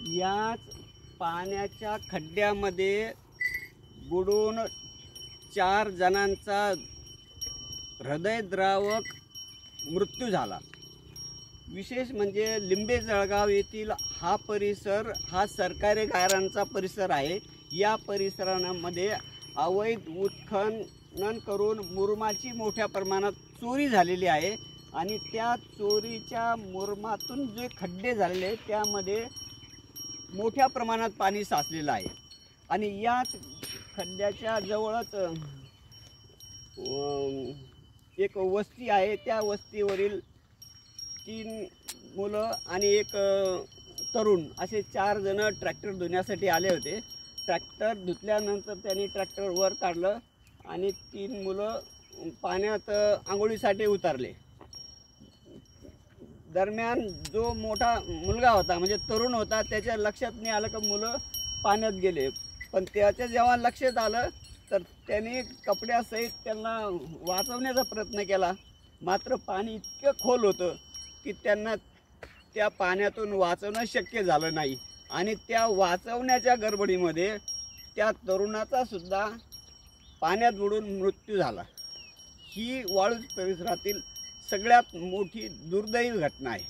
याच पाण्याच्या खड्ड्यामध्ये बुडून 4 जणांचा हृदयद्रावक मृत्यू झाला। विशेष म्हणजे लिंबे जळगाव येथील हा परिसर हा सरकारी गारांचा परिसर आहे। या परिसरामध्ये अवैध उत्खनन करून मुरुमाची मोठ्या प्रमाणात चोरी झालेली आहे आणि त्या चोरीच्या मुरुमातून जे खड्डे झालेले आहेत त्यामध्ये मोठ्या प्रमाणात पाणी साचलेलं आहे आणि याच खड्ड्याच्या जवळच एक वस्ती आहे। त्या वस्तीवरील 3 मुलं आणि एक तरुण असे 4 जण ट्रॅक्टर धुण्यासाठी आले होते। ट्रॅक्टर धुतल्यानंतर त्यांनी ट्रॅक्टर वर काढलं आणि 3 मुलं पाण्यात आंघोळीसाठी उतरले। दरम्यान जो मोठा मुलगा होता म्हणजे तरुण होता त्याच्या लक्षात नाही आलं की मुलं पाण्यात गेले, पण त्याच्या जेव्हा लक्षात आलं तर त्याने कपड्यासहित त्यांना वाचवण्याचा प्रयत्न केला। मात्र पाणी इतकं खोल होतं की त्यांना त्या पाण्यातून वाचवणं शक्य झालं नाही आणि त्या वाचवण्याच्या गडबडीमध्ये त्या तरुणाचा सुद्धा पाण्यात बुडून मृत्यू झाला। ही वाळूज परिसरातील सगळ्यात मोठी दुर्दैवी घटना आहे।